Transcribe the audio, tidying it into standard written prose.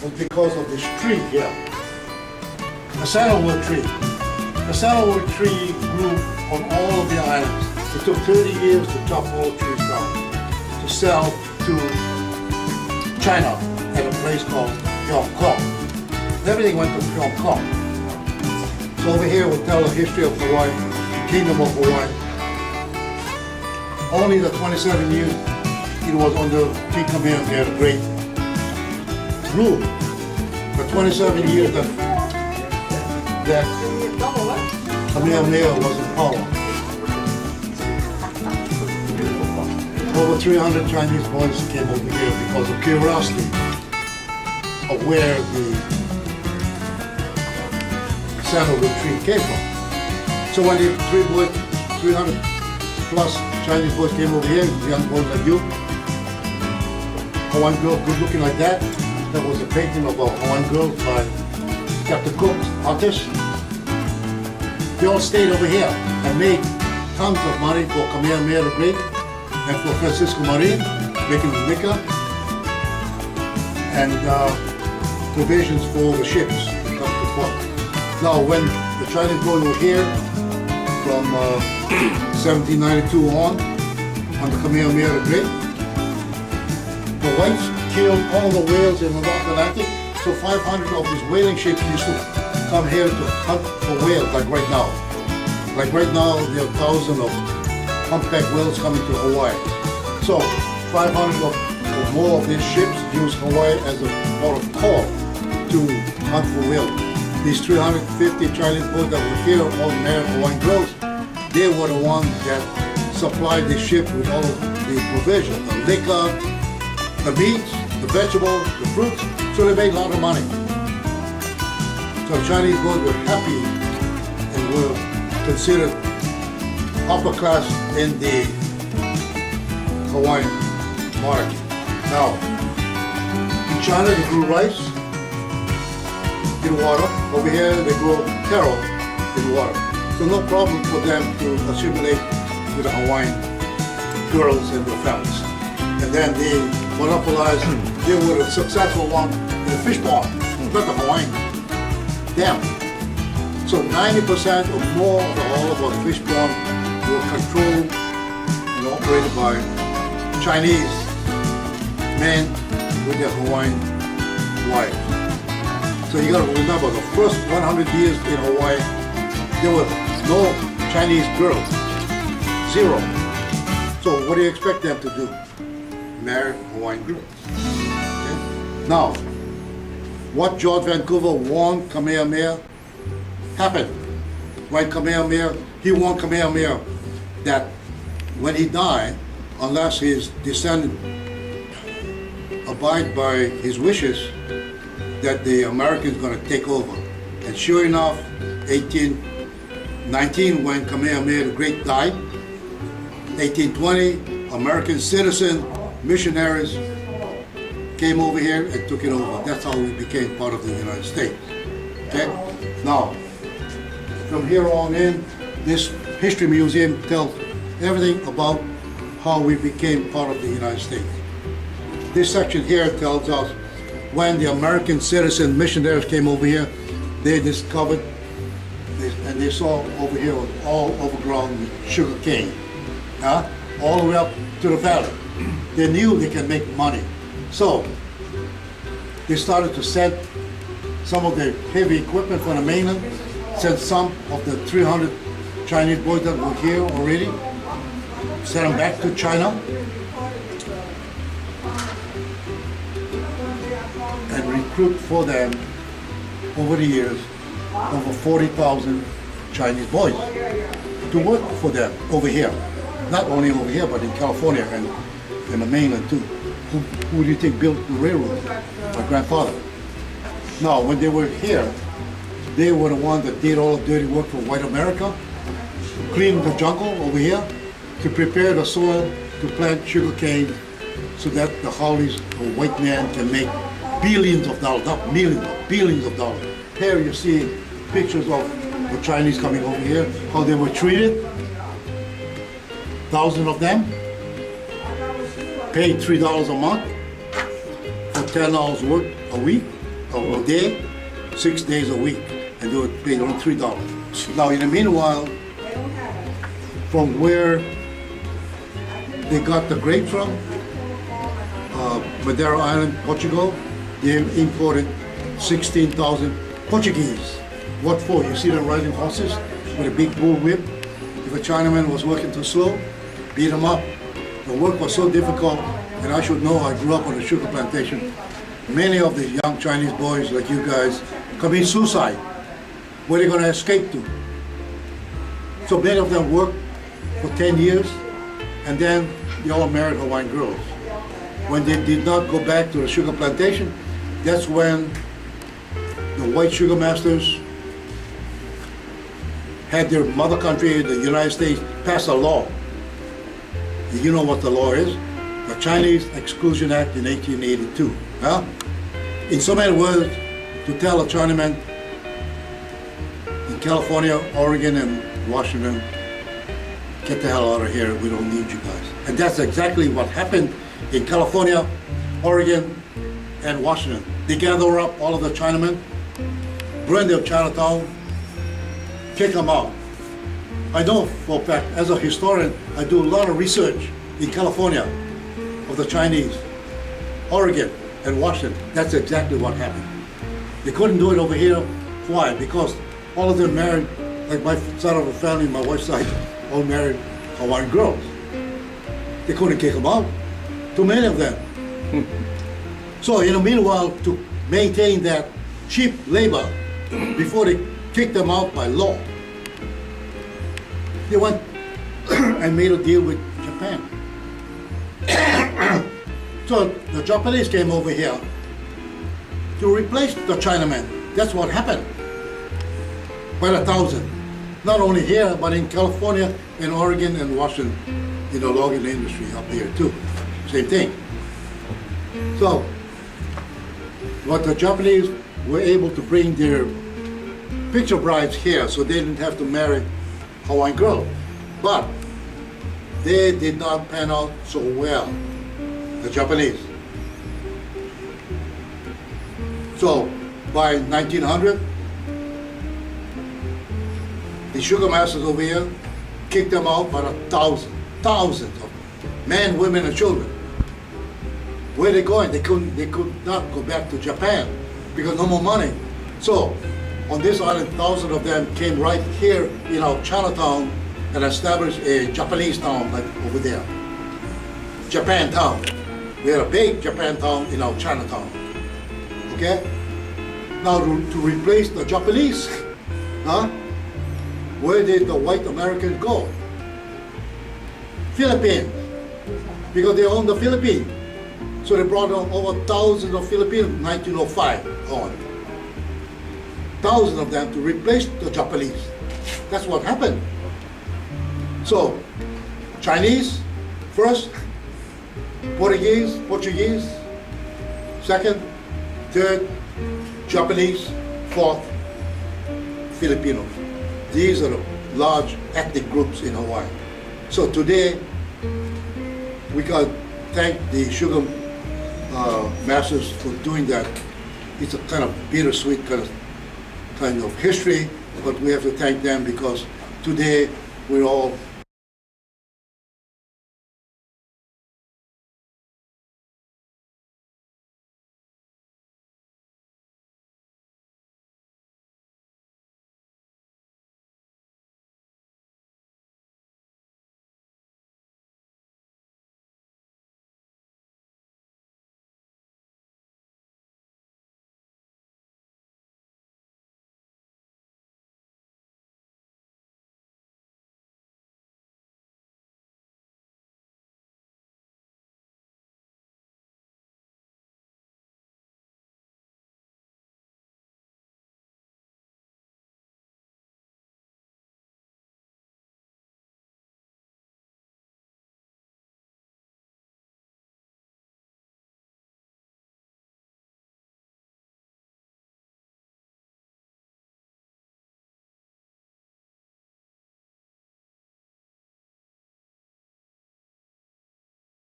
was because of this tree here. A sandalwood tree. The sandalwood tree grew on all of the islands. It took 30 years to chop all the trees down to sell to China at a place called Hong Kong. Everything went to Hong Kong. So over here we'll tell the history of Hawaii, the Kingdom of Hawaii. Only the 27 years it was under King Kamehameha the Great rule. The 27 years that Kamehameha was in power. Over 300 Chinese boys came over here because of curiosity of where the sandalwood tree came from. So when the 300 plus Chinese boys came over here, young boys like you, Hawaiian girl good looking like that, that was a painting of a Hawaiian girl by Captain Cook's artist. They all stayed over here and made tons of money for Kamehameha the Great and for Francisco Marin, making liquor and provisions for the ships to come to port. Now when the Chinese boys were here from 1792 on the Kamehameha the Great, the whites killed all the whales in the North Atlantic, so 500 of these whaling ships used to come here to hunt for whales, like right now. Like right now, there are thousands of humpback whales coming to Hawaii. So 500 or more of these ships use Hawaii as a port of call to hunt for whales. These 350 Chinese boats that were here, all married Hawaiian girls, they were the ones that supplied the ship with all the provisions, the liquor, the meats, the vegetables, the fruits, so they made a lot of money. So Chinese boys were happy and were considered upper class in the Hawaiian monarchy. Now, in China they grew rice in water. Over here they grow taro in water. So no problem for them to assimilate with the Hawaiian girls and their families. And then they monopolized, they were the successful one in the fish pond, not the Hawaiian dam. So 90% or more of all of our fish ponds were controlled and operated by Chinese men with their Hawaiian wives. So you gotta remember, the first 100 years in Hawaii, there were no Chinese girls, zero. So what do you expect them to do? Marry Hawaiian girls. Okay? Now, what George Vancouver warned Kamehameha happened. When Kamehameha, he warned Kamehameha that when he died, unless his descendant abide by his wishes, that the Americans going to take over. And sure enough, 1819, when Kamehameha the Great died, 1820, American citizen missionaries came over here and took it over. That's how we became part of the United States. Okay? Now, from here on in, this history museum tells everything about how we became part of the United States. This section here tells us when the American citizen missionaries came over here, they discovered and they saw over here was all overgrown with sugar cane, all the way up to the valley. They knew they can make money. So they started to send some of the heavy equipment from the mainland, sent some of the 300 Chinese boys that were here already, sent them back to China, and recruit for them over the years over 40,000 Chinese boys to work for them over here. Not only over here, but in California and in the mainland too. Who do you think built the railroad? My grandfather. Now, when they were here, they were the ones that did all the dirty work for white America, cleaned the jungle over here, to prepare the soil to plant sugar cane so that the haoles, or white man, can make billions of dollars, not millions, but billions of dollars. Here you see pictures of the Chinese coming over here, how they were treated. Thousands of them, paid $3 a month for 10 hours work a week. a day, 6 days a week, and they would pay only $3. Now, in the meanwhile, from where they got the grape from, Madeira Island, Portugal, they imported 16,000 Portuguese. What for? You see them riding horses with a big bull whip. If a Chinaman was working too slow, beat him up. The work was so difficult, and I should know I grew up on a sugar plantation. Many of the young Chinese boys like you guys commit suicide. Where are they going to escape to? So many of them worked for 10 years, and then they all married Hawaiian girls. When they did not go back to the sugar plantation, that's when the white sugar masters had their mother country, the United States, pass a law. You know what the law is? The Chinese Exclusion Act in 1882. Huh? In so many words, to tell a Chinaman in California, Oregon, and Washington, get the hell out of here, we don't need you guys. And that's exactly what happened in California, Oregon, and Washington. They gather up all of the Chinamen, burn their Chinatown, kick them out. I know for a fact, as a historian, I do a lot of research in California of the Chinese, Oregon, and Washington. That's exactly what happened. They couldn't do it over here. Why? Because all of them married, like my side of the family, my wife's side, all married Hawaiian girls. They couldn't kick them out. Too many of them. So in the meanwhile, to maintain that cheap labor, before they kicked them out by law, they went and made a deal with Japan. So the Japanese came over here to replace the Chinamen. That's what happened. By the thousand. Not only here, but in California and Oregon and Washington, in the logging industry up here too. Same thing. So, what the Japanese were able to bring their picture brides here, so they didn't have to marry Hawaiian girls. But they did not pan out so well, the Japanese. So, by 1900, the sugar masters over here kicked them out by thousands of men, women, and children. Where are they going? They could not go back to Japan because no more money. So on this island, thousands of them came right here in our Chinatown and established a Japanese town like over there. Japan town. We had a big Japan town in our Chinatown. Okay? Now to replace the Japanese, huh? Where did the white Americans go? Philippines, because they own the Philippines. So they brought over thousands of Filipinos in 1905 on. Thousands of them to replace the Japanese. That's what happened. So, Chinese first, Portuguese second, third, Japanese, fourth, Filipinos. These are the large ethnic groups in Hawaii. So today, we got to thank the sugar masters for doing that. It's a kind of bittersweet kind of history, but we have to thank them because today we're all